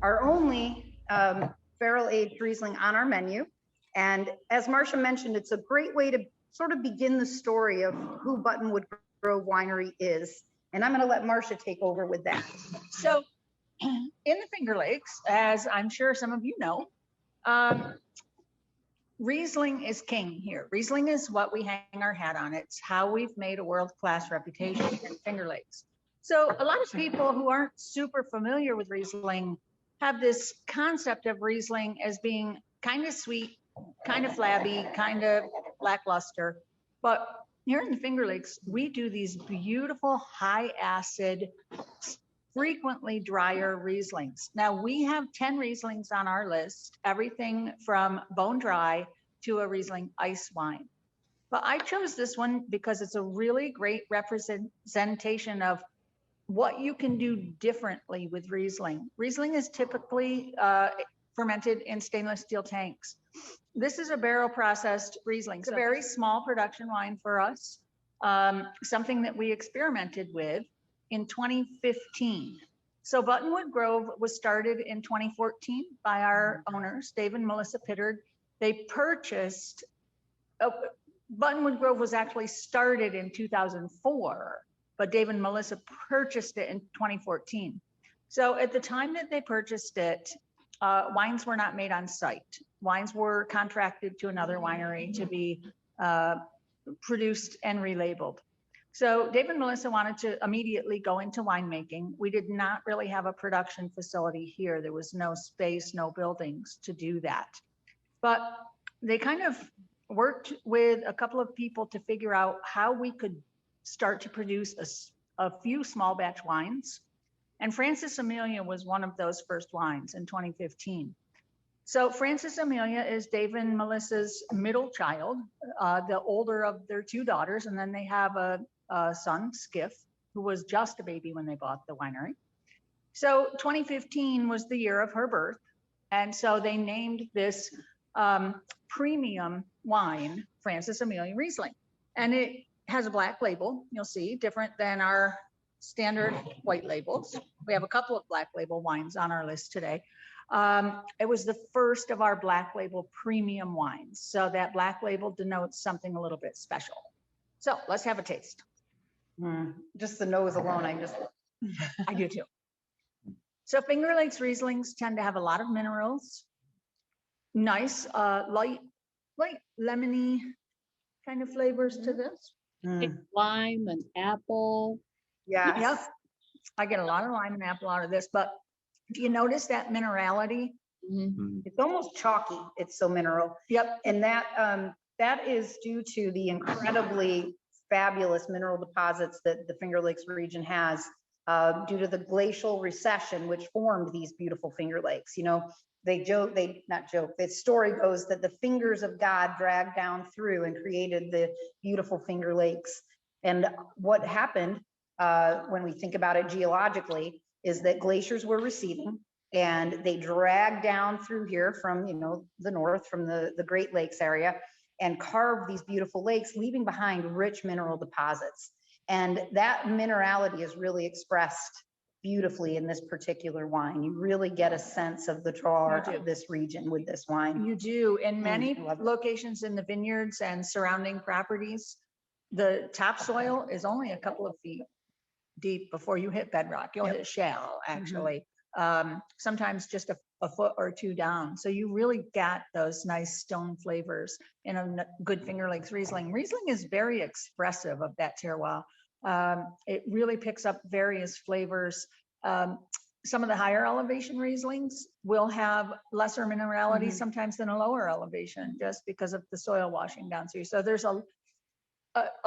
our only barrel-aged Riesling on our menu. And as Marcia mentioned, it's a great way to sort of begin the story of who Buttonwood Grove Winery is. And I'm going to let Marcia take over with that. So in the Finger Lakes, as I'm sure some of you know, Riesling is king here. Riesling is what we hang our hat on. It's how we've made a world-class reputation in Finger Lakes. So a lot of people who aren't super familiar with Riesling have this concept of Riesling as being kind of sweet, kind of flabby, kind of lackluster. But here in the Finger Lakes, we do these beautiful high acid, frequently drier Rieslings. Now we have 10 Rieslings on our list, everything from bone dry to a Riesling ice wine. But I chose this one because it's a really great representation of what you can do differently with Riesling. Riesling is typically fermented in stainless steel tanks. This is a barrel processed Riesling. It's a very small production wine for us, something that we experimented with in 2015. So Buttonwood Grove was started in 2014 by our owners, Dave and Melissa Pittard. They purchased, Buttonwood Grove was actually started in 2004, but Dave and Melissa purchased it in 2014. So at the time that they purchased it, wines were not made on site. Wines were contracted to another winery to be produced and relabeled. So Dave and Melissa wanted to immediately go into winemaking. We did not really have a production facility here. There was no space, no buildings to do that. But they kind of worked with a couple of people to figure out how we could start to produce a few small batch wines. And Francis Amelia was one of those first wines in 2015. So Francis Amelia is Dave and Melissa's middle child, the older of their two daughters, and then they have a son, Skiff, who was just a baby when they bought the winery. So 2015 was the year of her birth. And so they named this premium wine, Francis Amelia Riesling. And it has a black label, you'll see, different than our standard white labels. We have a couple of black label wines on our list today. It was the first of our black label premium wines. So that black label denotes something a little bit special. So let's have a taste. Just the nose alone, I do too. So Finger Lakes Rieslings tend to have a lot of minerals, nice, light lemony kind of flavors to this. Lime and apple. Yeah. Yep. I get a lot of lime and apple out of this, but do you notice that minerality? It's almost chalky. It's so mineral. Yep. And that is due to the incredibly fabulous mineral deposits that the Finger Lakes region has due to the glacial recession, which formed these beautiful Finger Lakes. You know, the story goes that the fingers of God dragged down through and created the beautiful Finger Lakes. And what happened when we think about it geologically is that glaciers were receding and they dragged down through here from, you know, the north, from the Great Lakes area, and carved these beautiful lakes, leaving behind rich mineral deposits. And that minerality is really expressed beautifully in this particular wine. You really get a sense of the draw of this region with this wine. You do. In many locations in the vineyards and surrounding properties, the topsoil is only a couple of feet deep before you hit bedrock. You'll hit shale, actually. Sometimes just a foot or two down. So you really get those nice stone flavors in a good Finger Lakes Riesling. Riesling is very expressive of that terroir. It really picks up various flavors. Some of the higher elevation Rieslings will have lesser minerality sometimes than a lower elevation, just because of the soil washing down through. So there's a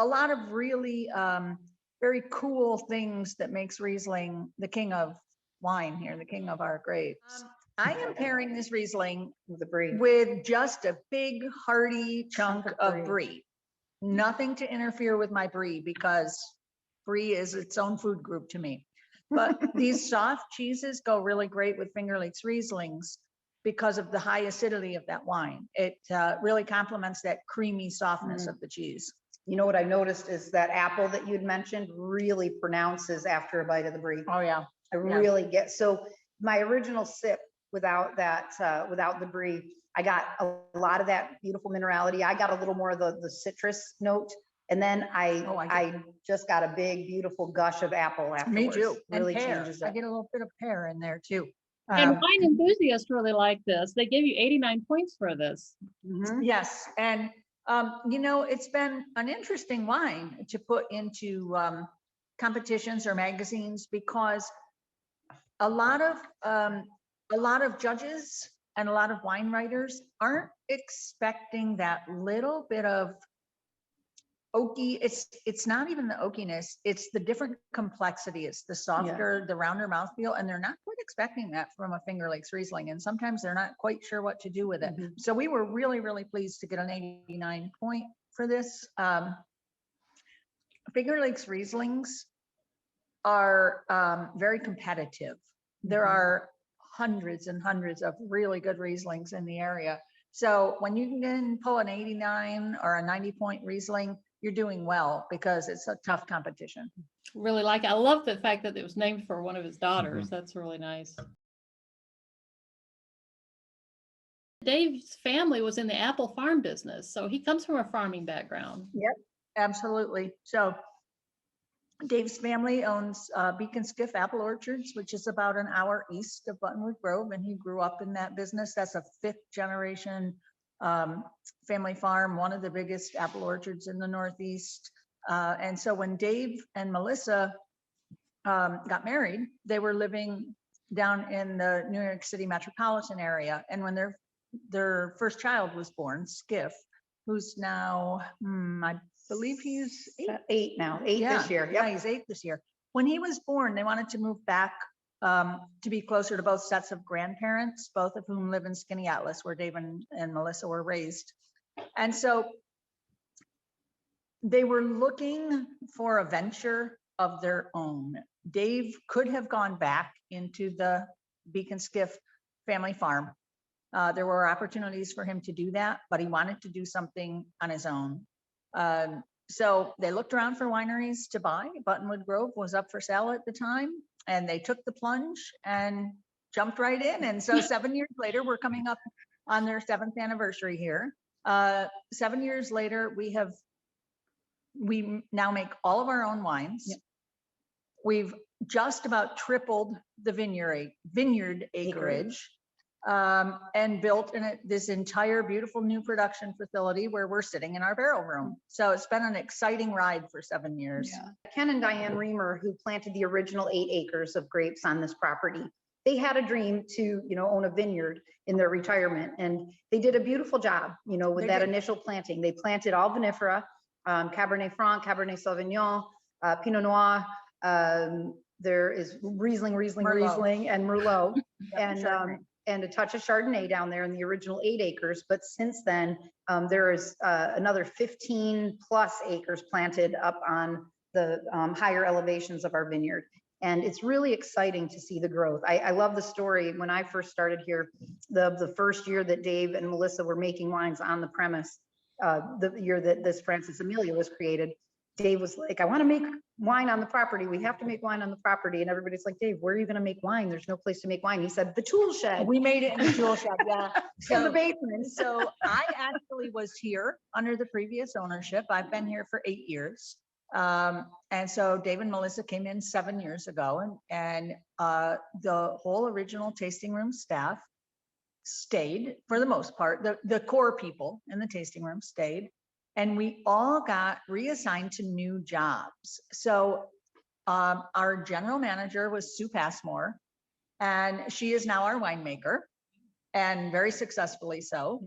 lot of really very cool things that makes Riesling the king of wine here, the king of our grapes. I am pairing this Riesling with just a big hearty chunk of brie. Nothing to interfere with my brie, because brie is its own food group to me. But these soft cheeses go really great with Finger Lakes Rieslings because of the high acidity of that wine. It really complements that creamy softness of the cheese. You know what I noticed is that apple that you'd mentioned really pronounces after a bite of the brie. Oh yeah. I really get, so my original sip without that, without the brie. I got a lot of that beautiful minerality. I got a little more of the citrus note. And then I just got a big, beautiful gush of apple Me afterwards. too. Really And pear. changes I it. get a little bit of pear in there too. And wine enthusiasts really like this. They give you 89 points for this. Mhm. Yes, and you know, it's been an interesting wine to put into competitions or magazines because a lot of judges and a lot of wine writers aren't expecting that little bit of oaky. It's not even the oakiness, it's the different complexity. It's the softer, the rounder mouthfeel, and they're not quite expecting that from a Finger Lakes Riesling. And sometimes they're not quite sure what to do with it. Mhm. So we were really, really pleased to get an 89 point for this. Finger Lakes Rieslings are very competitive. There are hundreds and hundreds of really good Rieslings in the area. So when you can pull an 89 or a 90 point Riesling, you're doing well because it's a tough competition. Really like it. I love the fact that it was named for one of his daughters. That's really nice. Dave's family was in the apple farm business, so he comes from a farming background. Yep, absolutely. So Dave's family owns Beacon Skiff Apple Orchards, which is about an hour east of Buttonwood Grove, and he grew up in that business. That's a 5th generation family farm, one of the biggest apple orchards in the Northeast. And so when Dave and Melissa got married, they were living down in the New York City metropolitan area. And when their first child was born, Skiff, who's now, I believe he's 8 now, 8 this year. Yeah, he's 8 this year. When he was born, they wanted to move back to be closer to both sets of grandparents, both of whom live in Skinny Atlas, where Dave and Melissa were raised. And so they were looking for a venture of their own. Dave could have gone back into the Beacon Skiff family farm. There were opportunities for him to do that, but he wanted to do something on his own. So they looked around for wineries to buy. Buttonwood Grove was up for sale at the time, and they took the plunge and jumped right in. And so 7 years later, we're coming up on their 7th anniversary here. 7 years later, we now make all of our own wines. Yep. We've just about tripled the vineyard acreage. And built this entire beautiful new production facility where we're sitting in our barrel room. So it's been an exciting ride for 7 years. Yeah. Ken and Diane Reamer, who planted the original 8 acres of grapes on this property, they had a dream to, own a vineyard in their retirement. And they did a beautiful job, with that initial planting. They planted all vinifera, Cabernet Franc, Cabernet Sauvignon, Pinot Noir. There is Riesling, and Merlot. And a touch of Chardonnay down there in the original 8 acres. But since then, there is another 15 plus acres planted up on the higher elevations of our vineyard. And it's really exciting to see the growth. I love the story. When I first started here, the first year that Dave and Melissa were making wines on the premise, the year that this Francis Amelia was created, Dave was like, I want to make wine on the property. We have to make wine on the property. And everybody's like, Dave, where are you going to make wine? There's no place to make wine. He said, the tool shed. We made it in the tool shed, yeah. In the basement. So I actually was here under the previous ownership. I've been here for 8 years. And so Dave and Melissa came in 7 years ago, and the whole original tasting room staff stayed for the most part. The core people in the tasting room stayed. And we all got reassigned to new jobs. So our general manager was Sue Passmore, and she is now our winemaker, and very successfully so.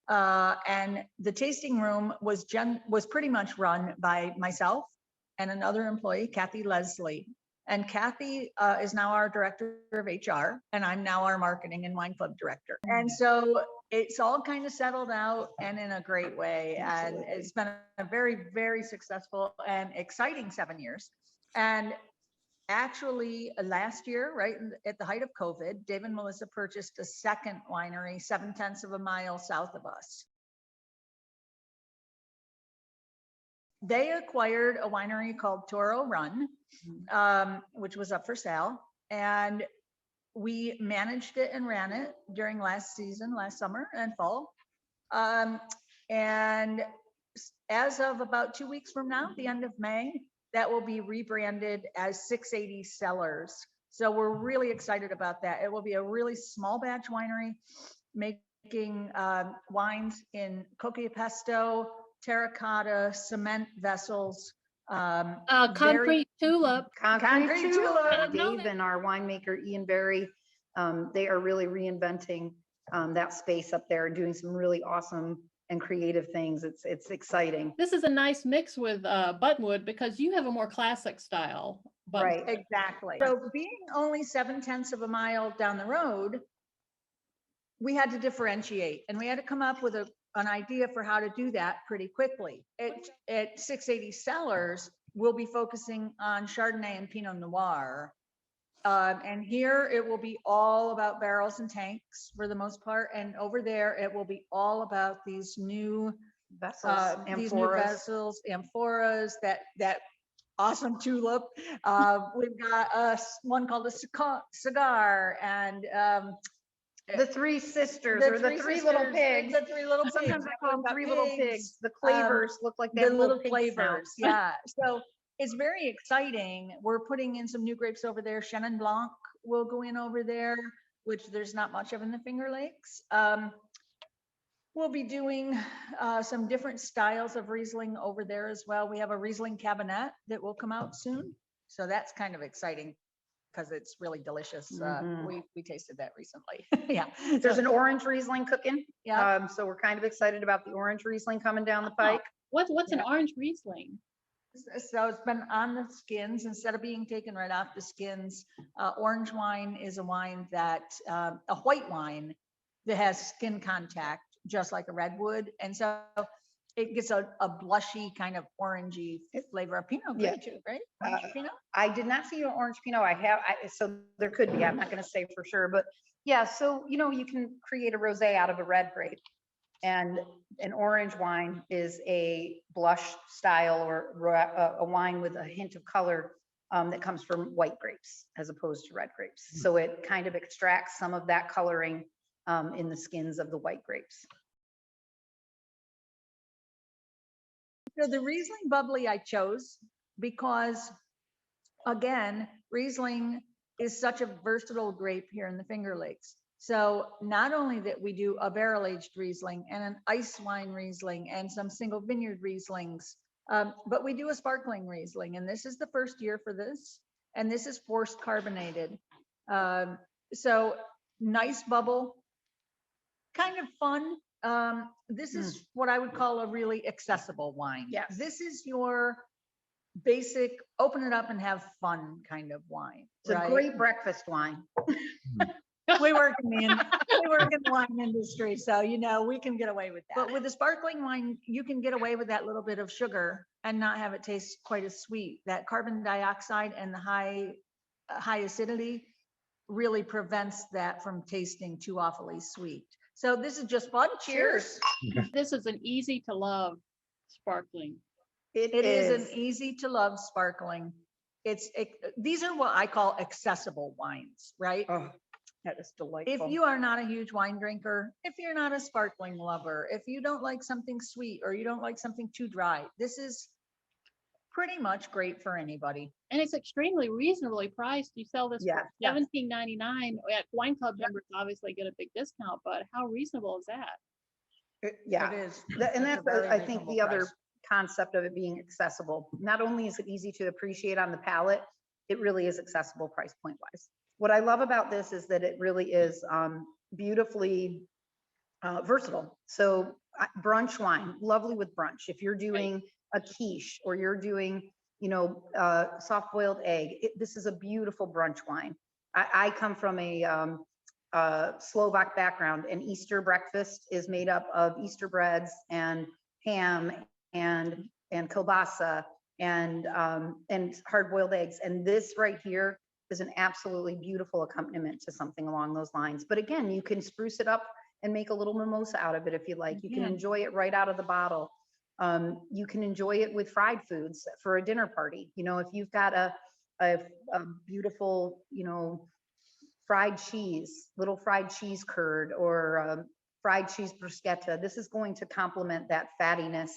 And the tasting room was pretty much run by myself and another employee, Kathy Leslie. And Kathy is now our director of HR, and I'm now our marketing and wine club director. And so it's all kind of settled out and in a great way. And it's been a very, very successful and exciting 7 years. And actually last year, right at the height of COVID, Dave and Melissa purchased a second winery 7/10 of a mile south of us. They acquired a winery called Toro Run, which was up for sale. And We managed it and ran it during last summer and fall. And as of about 2 weeks from now, the end of May, that will be rebranded as 680 Cellars. So we're really excited about that. It will be a really small batch winery making wines in coquille pesto, terracotta, cement vessels. Concrete tulip. Concrete tulip. I didn't know Dave that. and our winemaker, Ian Berry, they are really reinventing that space up there, doing some really awesome and creative things. It's exciting. This is a nice mix with Buttonwood because you have a more classic style. Buttonwood. Right. Exactly. So being only 7/10 of a mile down the road, we had to differentiate and we had to come up with an idea for how to do that pretty quickly. At 680 Cellars, we'll be focusing on Chardonnay and Pinot Noir. And here it will be all about barrels and tanks for the most part. And over there, it will be all about these new Vessels, amphoras. amphoras, that awesome tulip. We've got one called a cigar and The Three Sisters, or the Three Little Pigs. The three little pigs. Sometimes I call them We've got Three Little Pigs. The clavers look like they The have little pig flavors, snouts. yeah. So it's very exciting. We're putting in some new grapes over there. Chenin Blanc will go in over there, which there's not much of in the Finger Lakes. We'll be doing some different styles of Riesling over there as well. We have a Riesling Cabernet that will come out soon. So that's kind of exciting because it's really delicious. Mhm. We tasted that recently. Yeah. There's an orange Riesling cooking. Yeah. So we're kind of excited about the orange Riesling coming down the pike. What's an Yeah. orange Riesling? So it's been on the skins instead of being taken right off the skins. Orange wine is a wine that, a white wine that has skin contact, just like a redwood. And so it gets a blushy kind of orangey flavor. A Pinot Yeah. good too, right? Orange Pinot? I did not see an orange Pinot. So there could be, I'm not going to say for sure, but yeah. So, you can create a rosé out of a red grape, and an orange wine is a blush style or a wine with a hint of color that comes from white grapes as opposed to red grapes. So it kind of extracts some of that coloring in the skins of the white grapes. So the Riesling Bubbly I chose because, again, Riesling is such a versatile grape here in the Finger Lakes. So not only that we do a barrel-aged Riesling and an ice wine Riesling and some single vineyard Rieslings, but we do a sparkling Riesling, and this is the first year for this, and this is forced carbonated. So nice bubble, kind of fun. This is what I would call a really accessible wine. Yes. This is your basic, open it up and have fun kind of wine. It's right? a great breakfast wine. We work in the wine industry, so we can get away with that. But with the sparkling wine, you can get away with that little bit of sugar and not have it taste quite as sweet. That carbon dioxide and the high acidity really prevents that from tasting too awfully sweet. So this is just fun. Cheers. This is an easy to love sparkling. It is an easy to love sparkling. These are what I call accessible wines, right? Oh, that is delightful. If you are not a huge wine drinker, if you're not a sparkling lover, if you don't like something sweet or you don't like something too dry, this is pretty much great for anybody. And it's extremely reasonably priced. You sell this Yeah. for $17.99 at Wine Club members obviously get a big discount, but how reasonable is that? Yeah. It is. And It's a that's, very I think, reasonable the other price. concept of it being accessible. Not only is it easy to appreciate on the palate, it really is accessible price point wise. What I love about this is that it really is beautifully versatile. So brunch wine, lovely with brunch. If you're doing a quiche or you're doing, soft boiled egg, this is a beautiful brunch wine. I come from a Slovak background, and Easter breakfast is made up of Easter breads and ham and kielbasa and hard-boiled eggs. And this right here is an absolutely beautiful accompaniment to something along those lines. But again, you can spruce it up and make a little mimosa out of it if you like. You can enjoy it right out of the bottle. You can enjoy it with fried foods for a dinner party. If you've got a beautiful, fried cheese, little fried cheese curd, or fried cheese bruschetta. This is going to complement that fattiness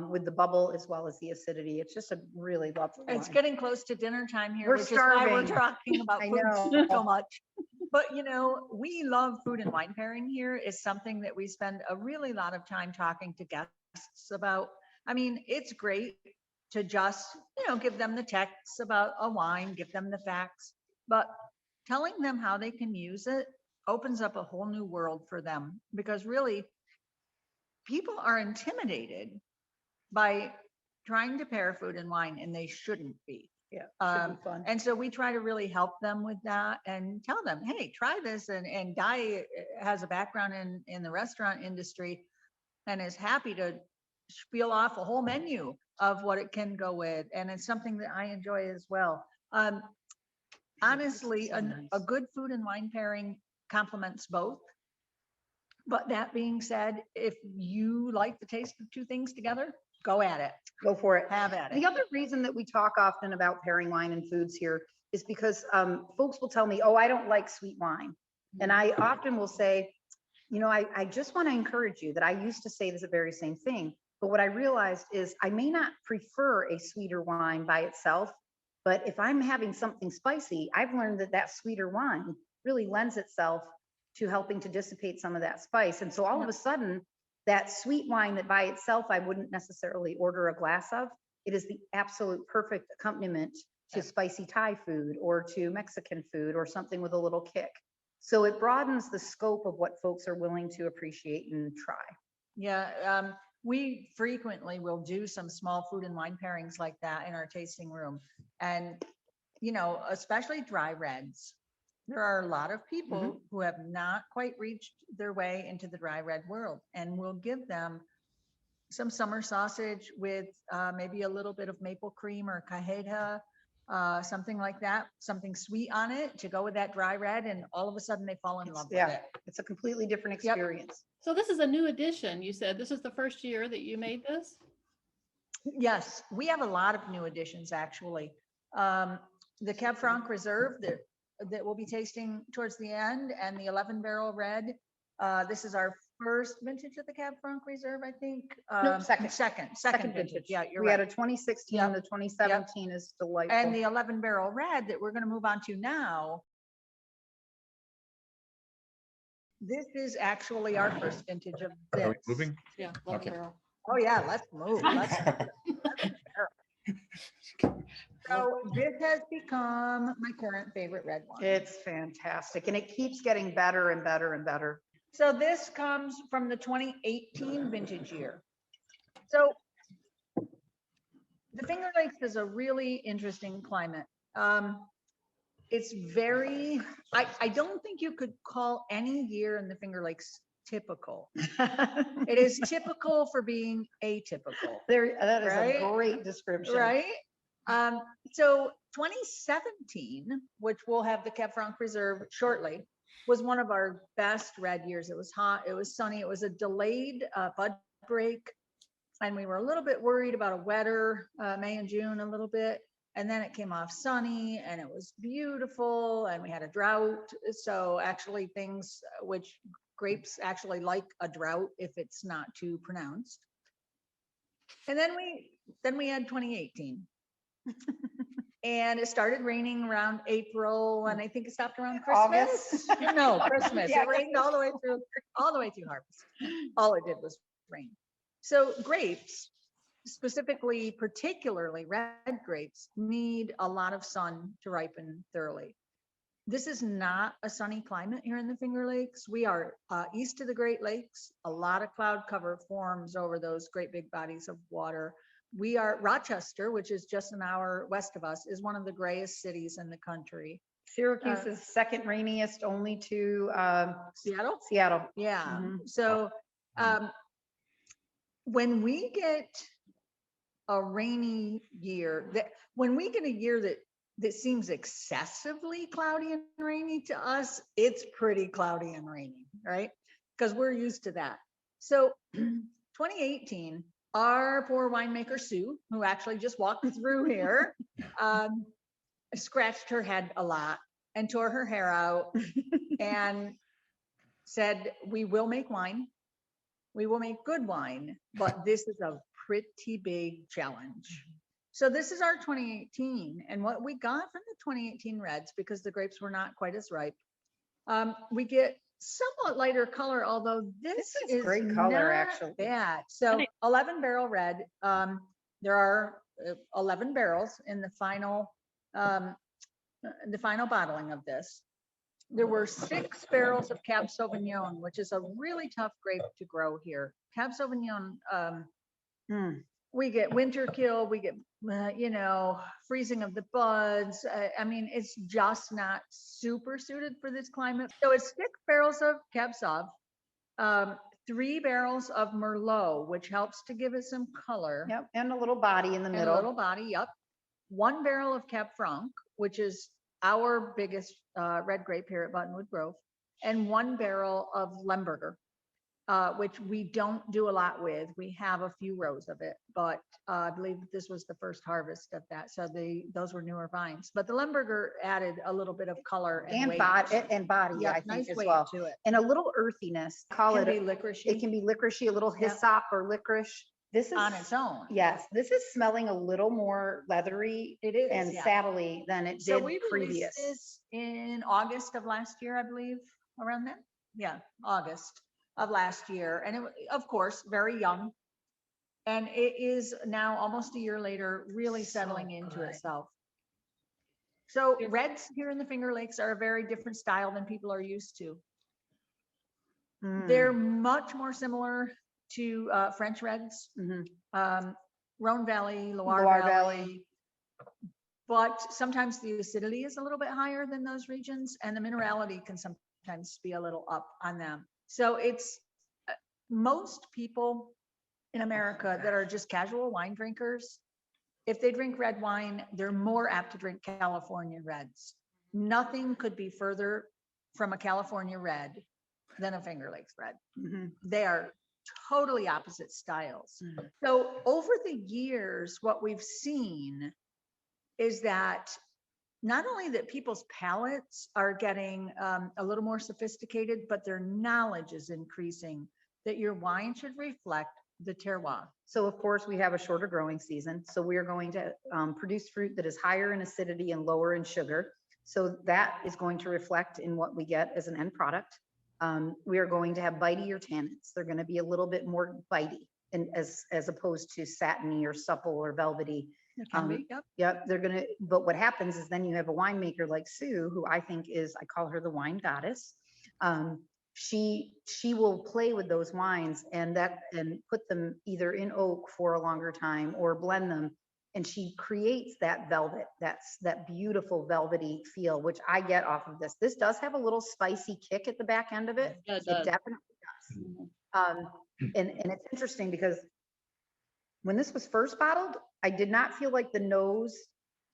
with the bubble as well as the acidity. It's just a really lovely It's wine. getting close to dinner time here, We're which is why we're starving. talking about I food know. so much. But you know, we love food and wine pairing here. Is something that we spend a really lot of time talking to guests about. I mean, it's great to just, you know, give them the texts about a wine, give them the facts, but telling them how they can use it opens up a whole new world for them, because really people are intimidated by trying to pair food and wine, and they shouldn't be. Yeah, Um, should be fun. And so we try to really help them with that and tell them, hey, try this. And Di has a background in the restaurant industry and is happy to spiel off a whole menu of what it can go with. And it's something that I enjoy as well. Honestly, a good food and wine pairing complements both. But that being said, if you like the taste of two things together, go at it. Go for it. Have at it. The other reason that we talk often about pairing wine and foods here is because folks will tell me, oh, I don't like sweet wine. And I often will say, you know, I just want to encourage you that I used to say this very same thing. But what I realized is I may not prefer a sweeter wine by itself, but if I'm having something spicy, I've learned that that sweeter wine really lends itself to helping to dissipate some of that spice. And so all of a sudden, that sweet wine that by itself I wouldn't necessarily order a glass of, it is the absolute perfect accompaniment to spicy Thai food or to Mexican food or something with a little kick. So it broadens the scope of what folks are willing to appreciate and try. Yeah, we frequently will do some small food and wine pairings like that in our tasting room. And, you know, especially dry reds. There are a lot of people who have not quite reached their way into the dry red world, and we'll give them some summer sausage with maybe a little bit of maple cream or cajeta, something like that, something sweet on it to go with that dry red, and all of a sudden they fall in love with it. It's a completely different Yep. experience. So this is a new addition. You said this is the first year that you made this? Yes, we have a lot of new additions, actually. The Cab Franc Reserve that we'll be tasting towards the end, and the 11 barrel red. This is our first vintage of the Cab Franc Reserve, I think. Nope, second. Second vintage. Yeah, you're We right. had a 2016, Yep. the 2017 is delightful. And the 11 barrel red that we're going to move on to now. This is actually our first vintage of Are we this. moving? Yeah. Love Okay. barrel. Oh yeah, let's move. So this has become my current favorite red wine. It's fantastic. And it keeps getting better and better and better. So this comes from the 2018 vintage year. So the Finger Lakes is a really interesting climate. It's very, I don't think you could call any year in the Finger Lakes typical. It is typical for being atypical, That is Right? a great description. right? So 2017, which we'll have the Cab Franc Reserve shortly, was one of our best red years. It was hot, it was sunny, it was a delayed bud break. And we were a little bit worried about a wetter May and June a little bit. And then it came off sunny and it was beautiful and we had a drought. So actually things which grapes actually like a drought if it's not too pronounced. And then we had 2018. And it started raining around April, and I think it stopped around Christmas. August. No, Christmas. Yeah. It rained all the way through harvest. All it did was rain. So grapes, specifically, particularly red grapes, need a lot of sun to ripen thoroughly. This is not a sunny climate here in the Finger Lakes. We are east of the Great Lakes. A lot of cloud cover forms over those great big bodies of water. We are Rochester, which is just an hour west of us, is one of the grayest cities in the country. Syracuse is second rainiest only to Seattle? Seattle. Yeah. Mhm. So when we get a rainy year, when we get a year that seems excessively cloudy and rainy to us, it's pretty cloudy and rainy, right? Because we're used to that. So 2018, our poor winemaker Sue, who actually just walked through here, scratched her head a lot and tore her hair out and said, we will make wine. We will make good wine, but this is a pretty big challenge. So this is our 2018. And what we got from the 2018 reds, because the grapes were not quite as ripe, we get somewhat lighter color, although this is great color, not actually. bad. So 11 barrel red. There are 11 barrels in the final bottling of this. There were 6 barrels of Cab Sauvignon, which is a really tough grape to grow here. Cab Sauvignon, we get winter kill, we get, freezing of the buds. I mean, it's just not super suited for this climate. So it's 6 barrels of Cab Sauv, 3 barrels of Merlot, which helps to give it some color. Yep, and a little body in the And middle. a little body, yep. 1 barrel of Cab Franc, which is our biggest red grape here at Buttonwood Grove, and 1 barrel of Lemberger, which we don't do a lot with. We have a few rows of it, but I believe this was the first harvest of that. So those were newer vines, but the Lemberger added a little bit of color and weight. Body, Yeah, I think, nice as weight well. to it. And a little earthiness. Call Can it, be licoricey it can be licoricey, a little Yeah. hyssop or licorice. This is, on its own. yes, this is smelling a little more leathery It is. and yeah. saddly than it So did we previous. released this in August of last year, I believe, around then. Yeah, August of last year. And it, of course, very young. And it is now almost a year later, really settling into itself. So reds here in the Finger Lakes are a very different style than people are used to. They're much more similar to French reds, Rhone Valley, Loire Valley. But sometimes the acidity is a little bit higher than those regions, and the minerality can sometimes be a little up on them. So it's most people in America that are just casual wine drinkers, if they drink red wine, they're more apt to drink California reds. Nothing could be further from a California red than a Finger Lakes red. They are totally opposite styles. So over the years, what we've seen is that not only that people's palates are getting a little more sophisticated, but their knowledge is increasing that your wine should reflect the terroir. So of course, we have a shorter growing season. So we are going to produce fruit that is higher in acidity and lower in sugar. So that is going to reflect in what we get as an end product. We are going to have bitier tannins. They're going to be a little bit more bitey, and as opposed to satiny or supple or velvety. Yep, they're going to, but what happens is then you have a winemaker like Sue, who I think is, I call her the wine goddess. She will play with those wines and put them either in oak for a longer time or blend them. And she creates that velvet, that beautiful velvety feel, which I get off of this. This does have a little spicy kick at the back end of it. Yeah, It definitely does. And it's interesting because when this was first bottled, I did not feel like the nose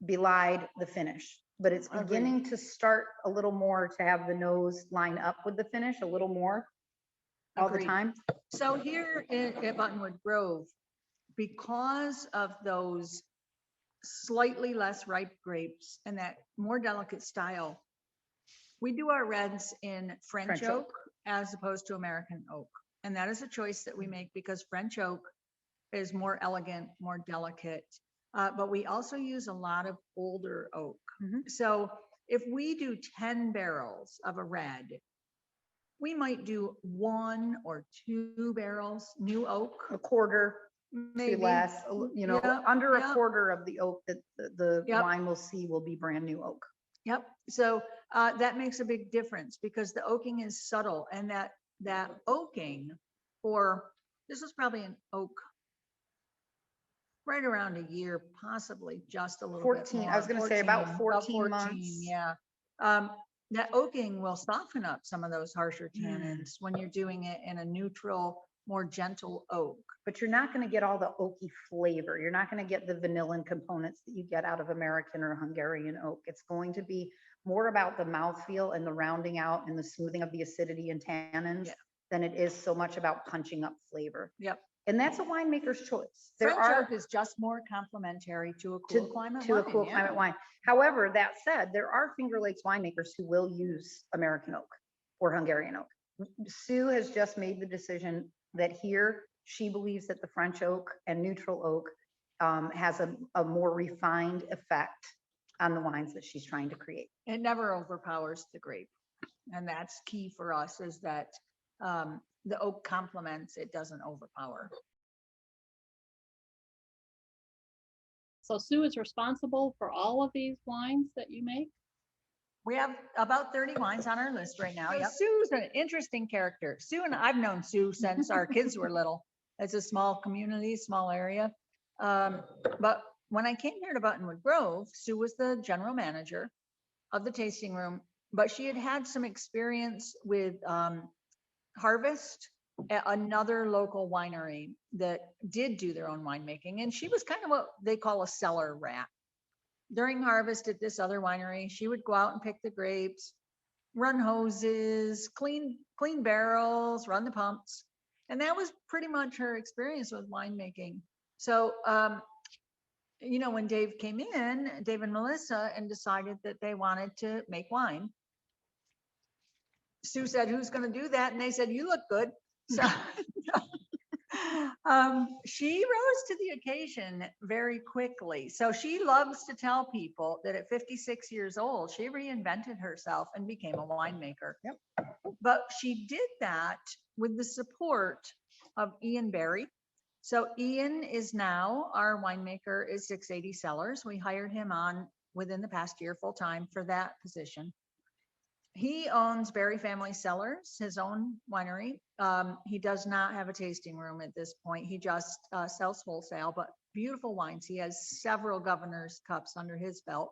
belied the finish, but it's beginning to start a little more to have the nose line up with the finish a little more all the time. So here at Buttonwood Grove, because of those slightly less ripe grapes and that more delicate style, we do our reds in French oak as opposed to American oak. And that is a choice that we make because French oak is more elegant, more delicate. But we also use a lot of older oak. So if we do 10 barrels of a red, we might do 1 or 2 barrels new oak. A quarter, maybe less, under a quarter of the oak that the wine will see will be brand new oak. Yep. So that makes a big difference because the oaking is subtle, and that oaking this was probably an oak right around a year, possibly just a little 14, bit more. I was going to say about 14 months. Yeah. That oaking will soften up some of those harsher tannins when you're doing it in a neutral, more gentle oak. But you're not going to get all the oaky flavor. You're not going to get the vanillin components that you get out of American or Hungarian oak. It's going to be more about the mouthfeel and the rounding out and the smoothing of the acidity and tannins than it is so much about punching up flavor. Yep. And that's a winemaker's choice. There French are oak is just more complementary to a cool climate to a wine, cool yeah. climate wine. However, that said, there are Finger Lakes winemakers who will use American oak or Hungarian oak. Sue has just made the decision that here she believes that the French oak and neutral oak has a more refined effect on the wines that she's trying to create. It never overpowers the grape. And that's key for us, is that the oak complements, it doesn't overpower. So Sue is responsible for all of these wines that you make? We have about 30 wines on our list right now. So Yep. Sue's an interesting character. Sue and I've known Sue since our kids were little. It's a small community, small area. But when I came here to Buttonwood Grove, Sue was the general manager of the tasting room, but she had had some experience with Harvest, another local winery that did do their own winemaking. And she was kind of what they call a cellar rat. During Harvest at this other winery, she would go out and pick the grapes, run hoses, clean barrels, run the pumps. And that was pretty much her experience with winemaking. So, you know, when Dave came in, Dave and Melissa, and decided that they wanted to make wine, Sue said, "Who's going to do that?" And they said, "You look good." So she rose to the occasion very quickly. So she loves to tell people that at 56 years old, she reinvented herself and became a winemaker. Yep. But she did that with the support of Ian Berry. So Ian is now our winemaker at 680 Cellars. We hired him on within the past year full-time for that position. He owns Berry Family Cellars, his own winery. He does not have a tasting room at this point. He just sells wholesale, but beautiful wines. He has several Governor's Cups under his belt.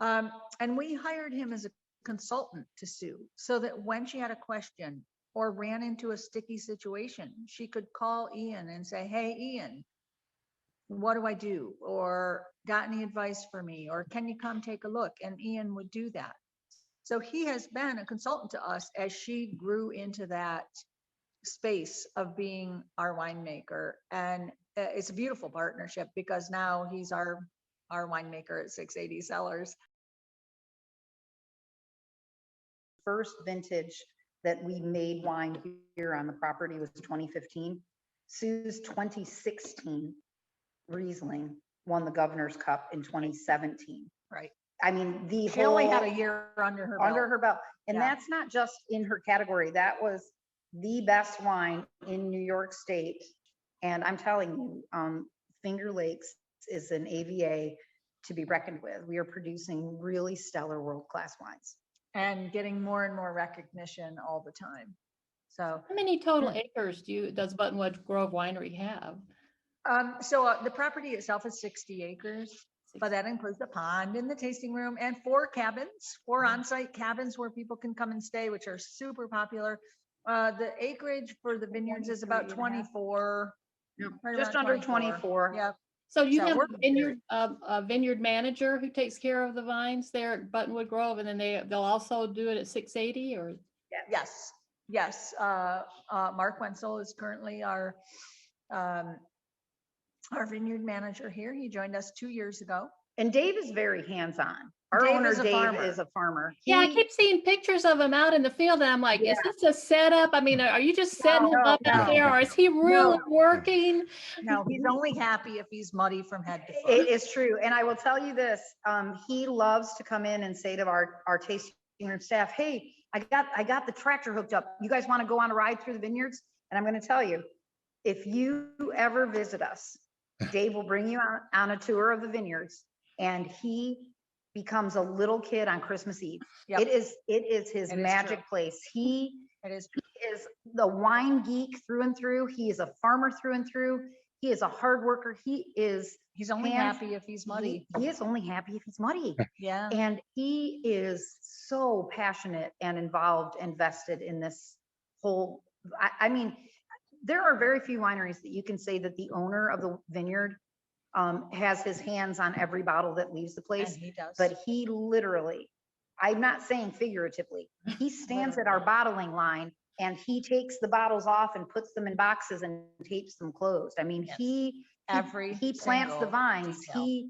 And we hired him as a consultant to Sue, so that when she had a question or ran into a sticky situation, she could call Ian and say, "Hey, Ian, what do I do?" Or "Got any advice for me?" Or "Can you come take a look?" And Ian would do that. So he has been a consultant to us as she grew into that space of being our winemaker. And it's a beautiful partnership, because now he's our winemaker at 680 Cellars. First vintage that we made wine here on the property was 2015. Sue's 2016 Riesling won the Governor's Cup in 2017. Right. I mean, She only had a year under her belt. And Yeah. that's not just in her category. That was the best wine in New York State. And I'm telling you, Finger Lakes is an AVA to be reckoned with. We are producing really stellar world-class wines. And getting more and more recognition all the time. So, How many total acres does Buttonwood Grove Winery have? the property itself is 60 acres. But that includes the pond and the tasting room and 4 cabins, 4 on-site cabins where people can come and stay, which are super popular. The acreage for the vineyards is about 24. Right Just around under 24. Yep. So you So have we're a vineyard manager who takes care of the vines there at Buttonwood Grove, and then they'll also do it at 680, or? Yes. Mark Wenzel is currently our vineyard manager here. He joined us 2 years ago. And Dave is very hands-on. Our Dave owner, is a Dave, farmer. is a farmer. Yeah, I He- keep seeing pictures of him out in the field, and I'm like, is this a setup? I mean, are you just setting him up out there, or is he really working? No, he's only happy if he's muddy from head to foot. It is true. And I will tell you this, he loves to come in and say to our tasting room staff, "Hey, I got the tractor hooked up. You guys want to go on a ride through the vineyards?" And I'm going to tell you, if you ever visit us, Dave will bring you on a tour of the vineyards, and he becomes a little kid on Christmas Eve. Yep. It is his It is magic true. place. He It is. is the wine geek through and through. He is a farmer through and through. He is a hard worker. He's only happy if he's muddy. He is only happy if he's muddy. Yeah. And he is so passionate and involved and vested in this whole, I mean, there are very few wineries that you can say that the owner of the vineyard has his hands on every bottle that leaves the place. And he does. But he literally, I'm not saying figuratively, he stands at our bottling line and he takes the bottles off and puts them in boxes and tapes them closed. I mean, Yes. he plants the single vines. detail.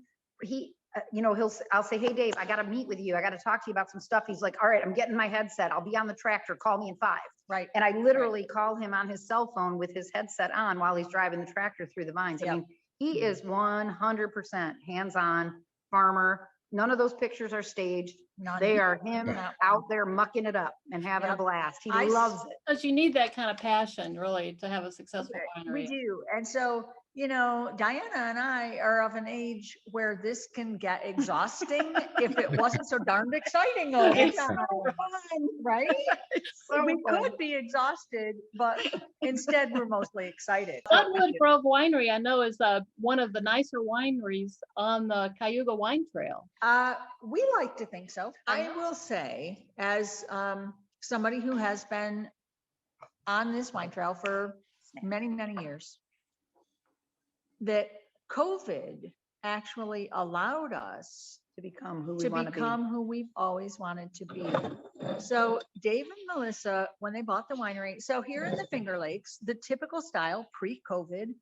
I'll say, hey, Dave, I got to meet with you. I got to talk to you about some stuff. He's like, all right, I'm getting my headset. I'll be on the tractor. Call me in 5. Right. And I literally call him on his cell phone with his headset on while he's driving the tractor through the vines. I Yep. mean, he is 100% hands-on farmer. None of those pictures are staged. None. They are him Not out there mucking it up and having a Yep. blast. He I loves it. Because you need that kind of passion really to have a successful We winery. do. And so, Diana and I are of an age where this can get exhausting if it wasn't so darned exciting all the It's time, right? So We fun. could be exhausted, but instead we're mostly excited. Buttonwood Grove Winery, I know, is one of the nicer wineries on the Cayuga Wine Trail. We like to think so. I will say, as somebody who has been on this wine trail for many, many years, that COVID actually allowed us To become who we to want to be. become who we've always wanted to be. So Dave and Melissa, when they bought the winery, so here in the Finger Lakes, the typical style pre-COVID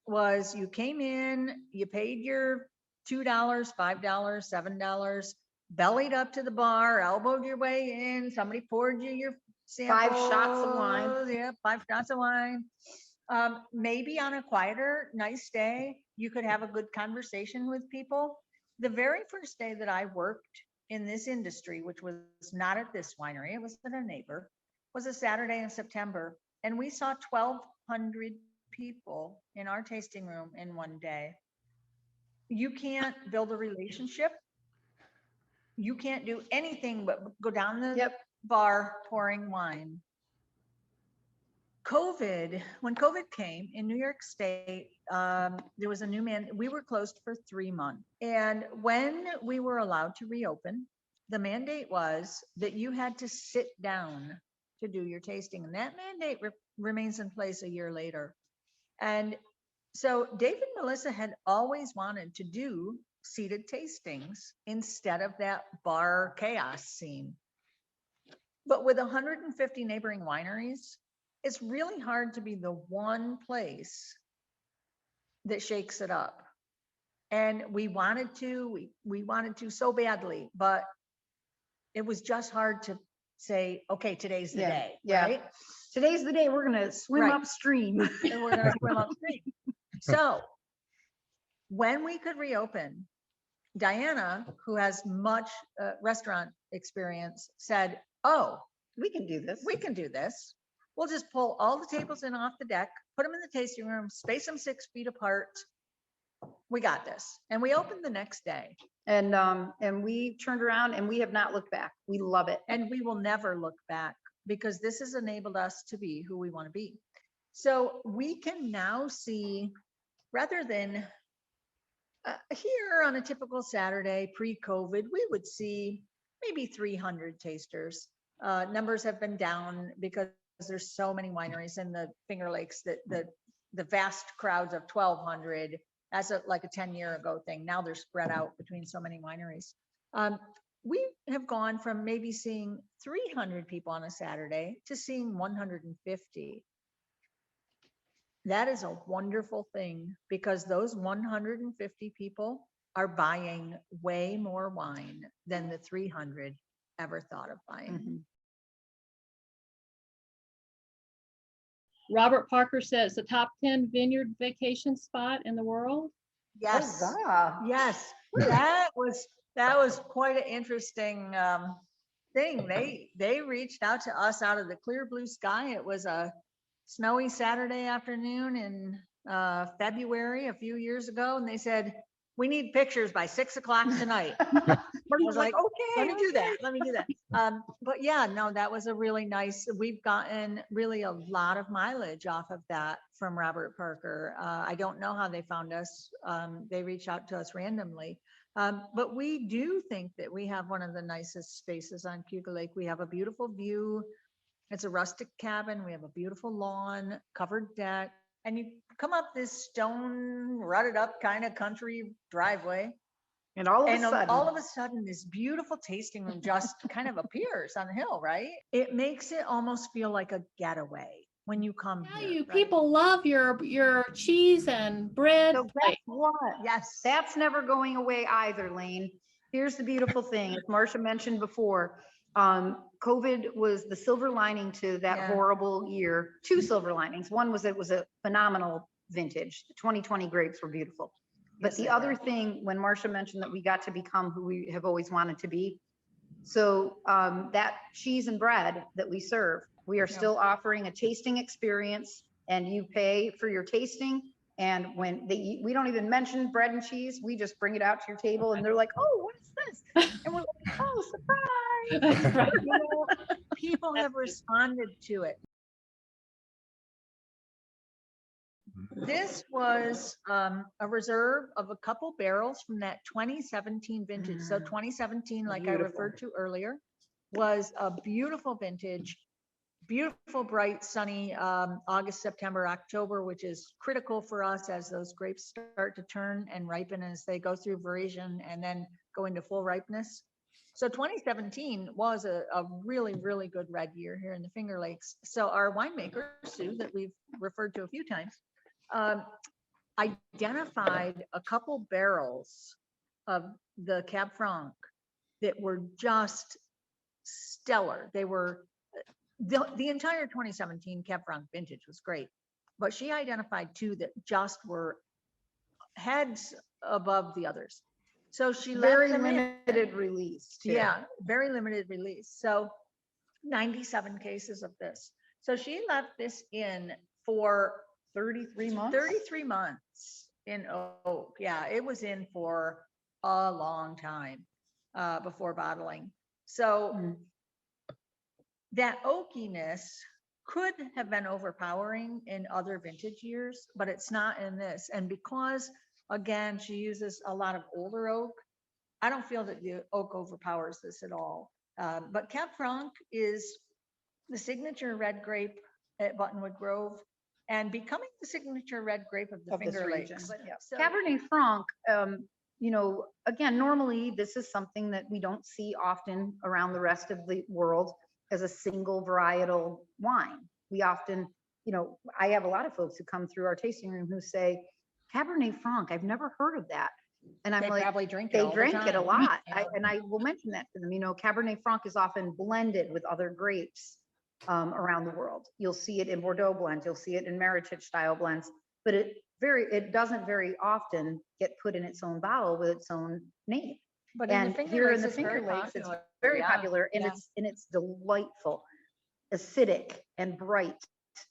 was you came in, you paid your $2, $5, $7, bellied up to the bar, elbowed your way in, somebody poured you your 5 shots of wine. samples, yeah, 5 shots of wine. Maybe on a quieter, nice day, you could have a good conversation with people. The very first day that I worked in this industry, which was not at this winery, it was at a neighbor, was a Saturday in September. And we saw 1,200 people in our tasting room in one day. You can't build a relationship. You can't do anything but go down the bar pouring wine. When COVID came in New York State, there was a new man. We were closed for 3 months. And when we were allowed to reopen, the mandate was that you had to sit down to do your tasting. And that mandate remains in place a year later. And so Dave and Melissa had always wanted to do seated tastings instead of that bar chaos scene. But with 150 neighboring wineries, it's really hard to be the one place that shakes it up. And we wanted to so badly, but it was just hard to say, okay, today's the day, right? Today's the day we're going to swim upstream. And we're going to swim upstream. So when we could reopen, Diana, who has much restaurant experience, said, oh, We can do this. we can do this. We'll just pull all the tables in off the deck, put them in the tasting room, space them 6 feet apart. We got this. And we opened the next day. And we turned around and we have not looked back. We love it. And we will never look back because this has enabled us to be who we want to be. So we can now see, rather than here on a typical Saturday pre-COVID, we would see maybe 300 tasters. Numbers have been down because there's so many wineries in the Finger Lakes that the vast crowds of 1,200, that's like a 10-year ago thing. Now they're spread out between so many wineries. We have gone from maybe seeing 300 people on a Saturday to seeing 150. That is a wonderful thing because those 150 people are buying way more wine than the 300 ever thought of buying. Mhm. Robert Parker says the top 10 vineyard vacation spot in the world. Yes, Huzzah. yes, that was quite an interesting thing. They reached out to us out of the clear blue sky. It was a snowy Saturday afternoon in February a few years ago, and they said, we need pictures by 6 o'clock tonight. I was like, okay, let me do that. But yeah, no, that was a really nice, we've gotten really a lot of mileage off of that from Robert Parker. I don't know how they found us. They reached out to us randomly. But we do think that we have one of the nicest spaces on Cayuga Lake. We have a beautiful view. It's a rustic cabin. We have a beautiful lawn, covered deck, and you come up this stone rutted up kind of country driveway And all of a And sudden, all of a sudden, this beautiful tasting room just kind of appears on the hill, right? It makes it almost feel like a getaway when you come Tell here. you, right? people love your cheese and bread. so guess what? Yes. That's never going away either, Lane. Here's the beautiful thing, as Marcia mentioned before, COVID was the silver lining to that Yeah. horrible year. Two silver linings. One was it was a phenomenal vintage. The 2020 grapes were beautiful. But Yes, the they other were. thing, when Marcia mentioned that we got to become who we have always wanted to be, so that cheese and bread that we serve, we are still offering a tasting experience, and you pay for your tasting. And when we don't even mention bread and cheese, we just bring it out to your table, and they're like, "Oh, what is this?" And we're like, "Oh, surprise!" Right. You know, people have responded to it. This was a reserve of a couple barrels from that 2017 vintage. So 2017, like I Beautiful. referred to earlier, was a beautiful vintage, beautiful, bright, sunny August, September, October, which is critical for us as those grapes start to turn and ripen as they go through veraison and then go into full ripeness. So 2017 was a really, really good red year here in the Finger Lakes. So our winemaker, Sue, that we've referred to a few times, identified a couple barrels of the Cab Franc that were just stellar. They were, the entire 2017 Cab Franc vintage was great, but she identified two that just were heads above the others. So she Very left them in. limited release. Too. Yeah, very limited release. So 97 cases of this. So she left this in for 33 months. 33 months in oak. Yeah, it was in for a long time before bottling. So that oakiness could have been overpowering in other vintage years, but it's not in this. And because, again, she uses a lot of older oak, I don't feel that the oak overpowers this at all. But Cab Franc is the signature red grape at Buttonwood Grove and becoming the signature red grape of the Of this Finger region. Lakes. But, yeah. So- Cabernet Franc, you know, again, normally this is something that we don't see often around the rest of the world as a single varietal wine. We often, you know, I have a lot of folks who come through our tasting room who say, Cabernet Franc, I've never heard of that. And I'm They like, probably drink it they all the drink it a time. lot. Yeah. And I will mention that to them. You know, Cabernet Franc is often blended with other grapes around the world. You'll see it in Bordeaux blends, you'll see it in Meritage style blends, but it doesn't very often get put in its own bottle with its own name. But And in the Finger here Lakes, in the it's Finger very Lakes, it's popular. very Yeah, popular, and yeah. it's delightful, acidic and bright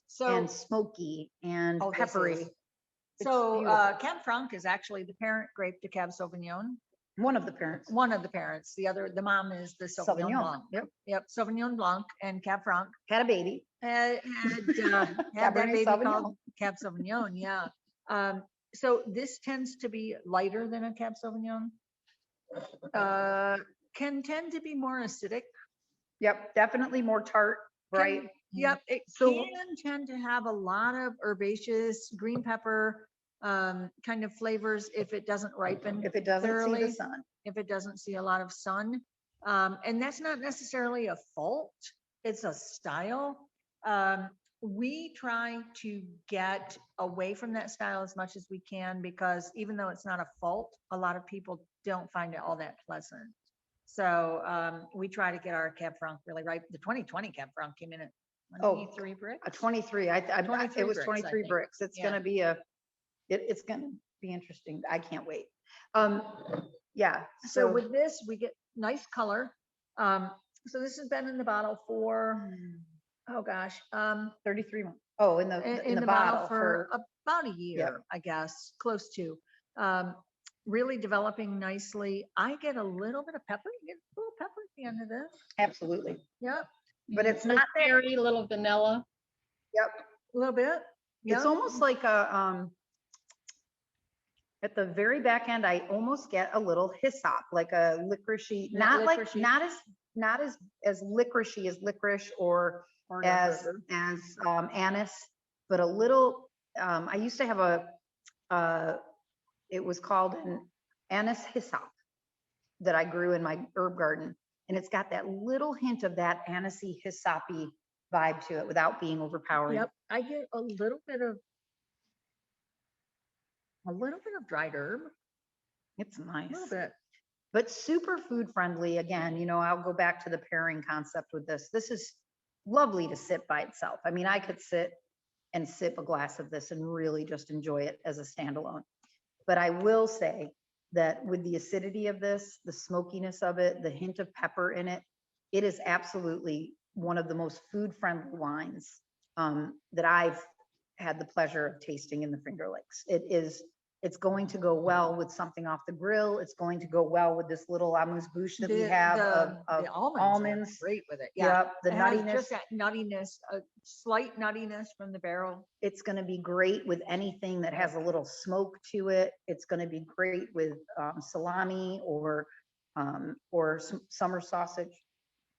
So, and smoky and Oh, this peppery. is- It's so beautiful. Cab Franc is actually the parent grape to Cab Sauvignon. One of the parents. One of the parents, the mom is the Sauvignon Blanc. Yep. Yep, Sauvignon Blanc and Cab Franc Had a baby. had that Cabernet baby Sauvignon. called Cab Sauvignon. Yeah. So this tends to be lighter than a Cab Sauvignon. Can tend to be more acidic. Yep, definitely more tart, bright. Yep, it So- can tend to have a lot of herbaceous, green pepper kind of flavors if it doesn't ripen. If it doesn't see thoroughly, the sun. if it doesn't see a lot of sun. And that's not necessarily a fault, it's a style. We try to get away from that style as much as we can because even though it's not a fault, a lot of people don't find it all that pleasant. So we try to get our Cab Franc really right. The 2020 Cab Franc came in at 23 bricks. A 23, it 23 was bricks, I 23 think. bricks. It's Yeah. gonna be it's gonna be interesting. I can't wait. Yeah, So with this, we get nice color. So this has been in the bottle for, oh gosh, 33 months. Oh, in the bottle for about a year, I guess, close to. Really developing nicely. I get a little bit of pepper. You get a little pepper at the end of this. absolutely. Yep, But it's not that, Very little vanilla. yep. a little bit. It's Yep. almost like at the very back end, I almost get a little hyssop, like a licoricey, Yeah, not like, licoricey. not as licoricey as licorice or as anise, but a little, I used to have it was called an anise hyssop. that I grew in my herb garden. And it's got that little hint of that anisey hyssopy vibe to it without being overpowering. Yep, I get a little bit of dried herb, It's a nice. little bit. But super food friendly. Again, you know, I'll go back to the pairing concept with this. This is lovely to sit by itself. I mean, I could sit and sip a glass of this and really just enjoy it as a standalone. But I will say that with the acidity of this, the smokiness of it, the hint of pepper in it, it is absolutely one of the most food friendly wines that I've had the pleasure of tasting in the Finger Lakes. It's going to go well with something off the grill. It's going to go well with this little amuse-bouche that we have of The almonds. almonds. Are great with it. Yeah. Yep, the It has nuttiness. just that nuttiness, a slight nuttiness from the barrel. It's going to be great with anything that has a little smoke to it. It's going to be great with salami or summer sausage.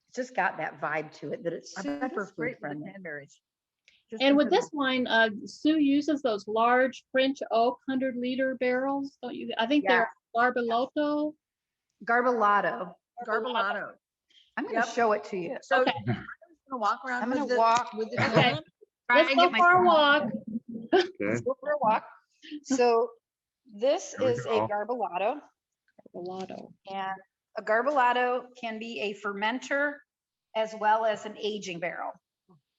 It's just got that vibe to it that it's I bet super it's food great with the friendly. cranberries. Just And with because this wine, Sue uses those large French oak 100-liter barrels, don't you? I think they're Barbalotto. Garbolato. Garbolato. I'm going to Yep. show it to you. So Okay. I'm just gonna walk around. I'm with going to the- walk with the Okay. can. try Let's and go get for a my- walk. Okay. Let's go for a walk. So this There we is a go. Garbolato. Barbalotto. And a Garbolato can be a fermenter as well as an aging barrel.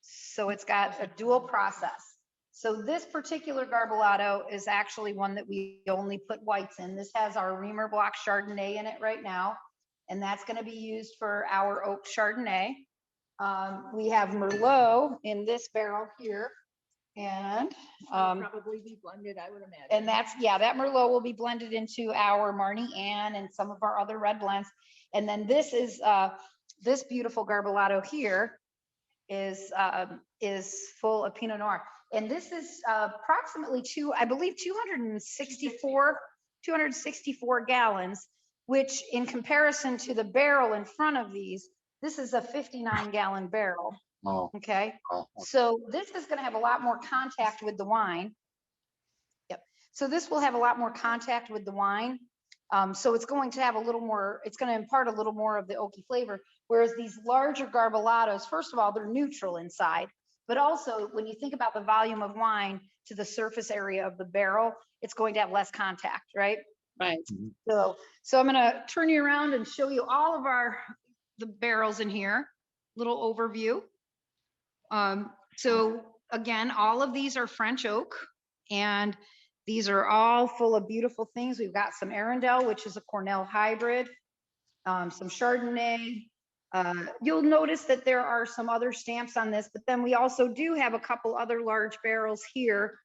So it's got a dual process. So this particular Garbolato is actually one that we only put whites in. This has our Reamer Block Chardonnay in it right now. And that's going to be used for our oak Chardonnay. We have Merlot in this barrel here. And Probably be blended, I would imagine. and that's, yeah, that Merlot will be blended into our Marnie Anne and some of our other red blends. And then this is, this beautiful Garbolato here is full of Pinot Noir. And this is approximately 264 gallons, which in comparison to the barrel in front of these, this is a 59-gallon barrel. Oh, Okay. oh, So this is going to have a lot more contact with the wine. Yep. So this will have a lot more contact with the wine. So it's going to have a little more, it's going to impart a little more of the oaky flavor. Whereas these larger Garbolatos, first of all, they're neutral inside, but also when you think about the volume of wine to the surface area of the barrel, it's going to have less contact, right? Right. So I'm going to turn you around and show you all of the barrels in here, little overview. So again, all of these are French oak, and these are all full of beautiful things. We've got some Arundel, which is a Cornell hybrid, some Chardonnay. You'll notice that there are some other stamps on this, but then we also do have a couple other large barrels here.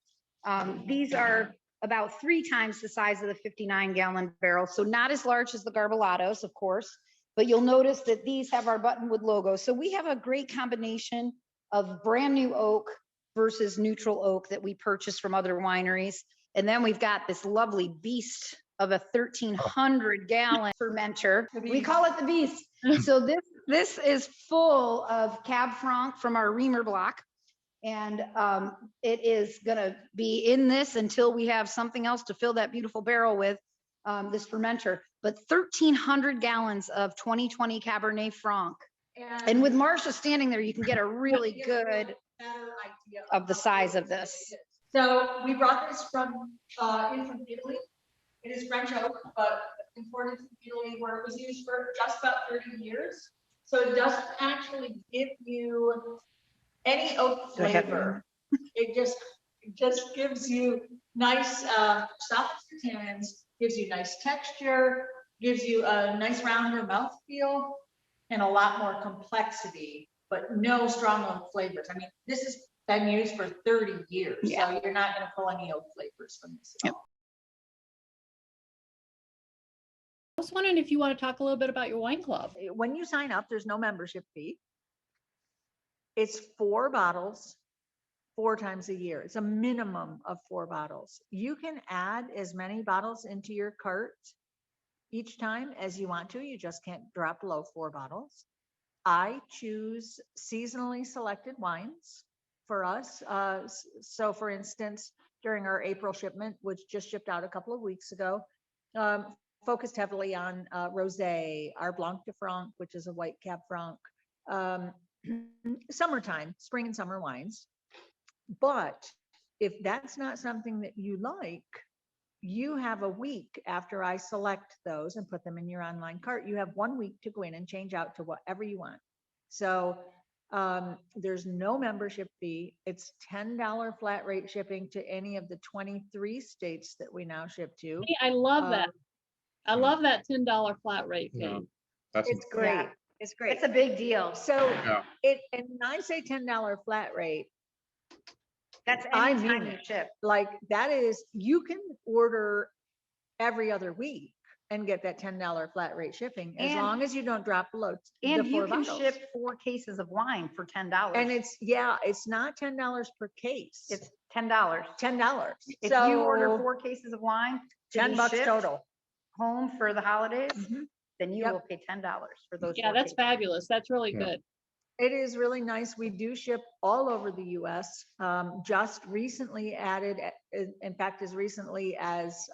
These are about 3 times the size of the 59-gallon barrel, so not as large as the Garbolatos, of course, but you'll notice that these have our Buttonwood logo. So we have a great combination of brand new oak versus neutral oak that we purchased from other wineries. And then we've got this lovely beast of a 1,300-gallon fermenter. We call it the beast. So this is full of Cab Franc from our Reamer block. And it is going to be in this until we have something else to fill that beautiful barrel with, this fermenter. But 1,300 gallons of 2020 Cabernet Franc. And with Marcia standing there, you can get a really good of the size of this. So we brought this in from Italy. It is French oak, but imported from Italy, where it was used for just about 30 years. So it doesn't actually give you any oak flavor. It just gives you nice soft tannins, gives you nice texture, gives you a nice rounder mouthfeel, and a lot more complexity, but no strong oak flavors. I mean, this has been used for 30 years, Yeah. so you're not going to pull any oak flavors from this at all. I was wondering if you want to talk a little bit about your wine club. When you sign up, there's no membership fee. It's 4 bottles, 4 times a year. It's a minimum of 4 bottles. You can add as many bottles into your cart each time as you want to. You just can't drop below 4 bottles. I choose seasonally selected wines for us. So for instance, during our April shipment, which just shipped out a couple of weeks ago, focused heavily on rosé, our Blanc de Franc, which is a white Cab Franc, summertime, spring and summer wines. But if that's not something that you like, you have a week after I select those and put them in your online cart. You have 1 week to go in and change out to whatever you want. So there's no membership fee. It's $10 flat rate shipping to any of the 23 states that we now ship to. Hey, I love that. I yeah. love that $10 flat rate fee. No, that's It's great. Yeah. It's great. It's a big deal. So Yeah. and when I say $10 flat rate, That's I anytime mean you it. ship. like that is, you can order every other week and get that $10 flat rate shipping as And- long as you don't drop below the And you 4 can bottles. ship 4 cases of wine for $10. And it's not $10 per case. It's $10. $10. If you order 4 cases of wine, to be $10 shipped total. home for the holidays, Mhm. then you Yep. will pay $10 for those. Yeah, 4 that's cases. fabulous. That's really Yeah. good. It is really nice. We do ship all over the US. Just recently added, in fact, as recently as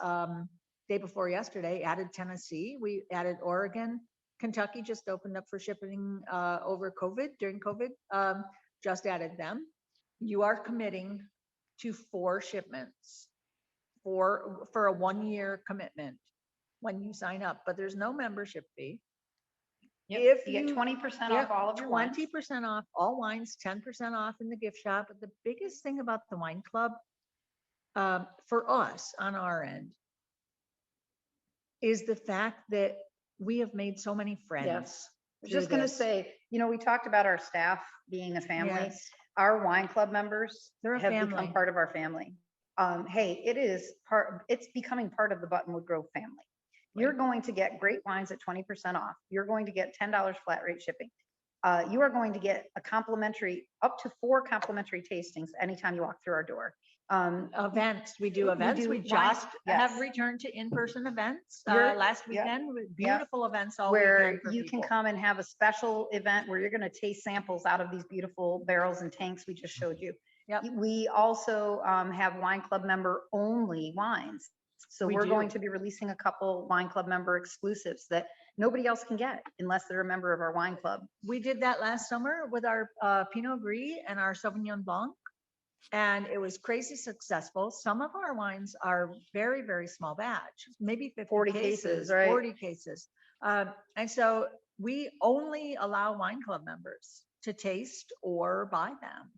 day before yesterday, added Tennessee. We added Oregon. Kentucky just opened up for shipping over COVID, during COVID. Just added them. You are committing to 4 shipments for a 1-year commitment when you sign up, but there's no membership fee. Yep, If you get you- 20% Yep, off all of your wines. 20% off all wines, 10% off in the gift shop. But the biggest thing about the wine club, for us on our end, is the fact that we have made so many friends. Yes. I was through just going to this. say, we talked about our staff being a family. Yes. Our wine club members They're a have family. become part of our family. Hey, it's becoming part of the Buttonwood Grove family. You're going to get great wines at 20% off. You're going to get $10 flat rate shipping. You are going to get up to 4 complimentary tastings anytime you walk through our door. Events, we do We events. do We wine- just have yes. returned to in-person events You're- last yep, weekend with beautiful events all where weekend for you can people. come and have a special event where you're going to taste samples out of these beautiful barrels and tanks we just showed you. Yep. We also have wine club member only wines. So We we're going do. to be releasing a couple wine club member exclusives that nobody else can get unless they're a member of our wine club. We did that last summer with our Pinot Gris and our Sauvignon Blanc, and it was crazy successful. Some of our wines are very, very small batch, maybe 50 40 cases, cases, right? 40 cases. And so we only allow wine club members to taste or buy them.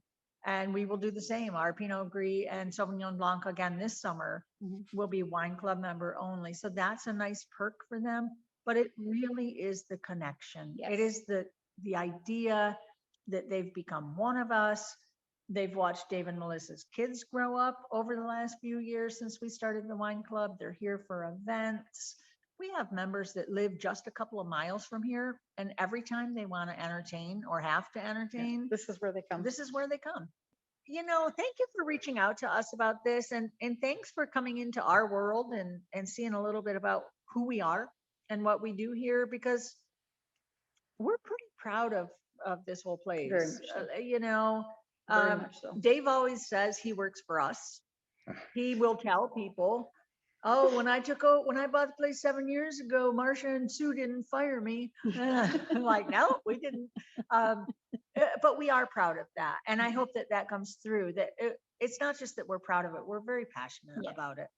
And we will do the same. Our Pinot Gris and Sauvignon Blanc again this summer Mhm. will be wine club member only. So that's a nice perk for them. But it really is the connection. Yes. It is the idea that they've become one of us. They've watched Dave and Melissa's kids grow up over the last few years since we started the wine club. They're here for events. We have members that live just a couple of miles from here, and every time they want to entertain or have to entertain, This is where they come. this is where they come. Thank you for reaching out to us about this, and thanks for coming into our world and seeing a little bit about who we are and what we do here, because we're pretty proud of this whole place. Very much so. Very much so. Dave always says he works for us. He will tell people, oh, when I bought the place 7 years ago, Marcia and Sue didn't fire me. I'm like, no, we didn't. But we are proud of that. And I hope that comes through, that it's not just that we're proud of it, we're very passionate Yeah. about it.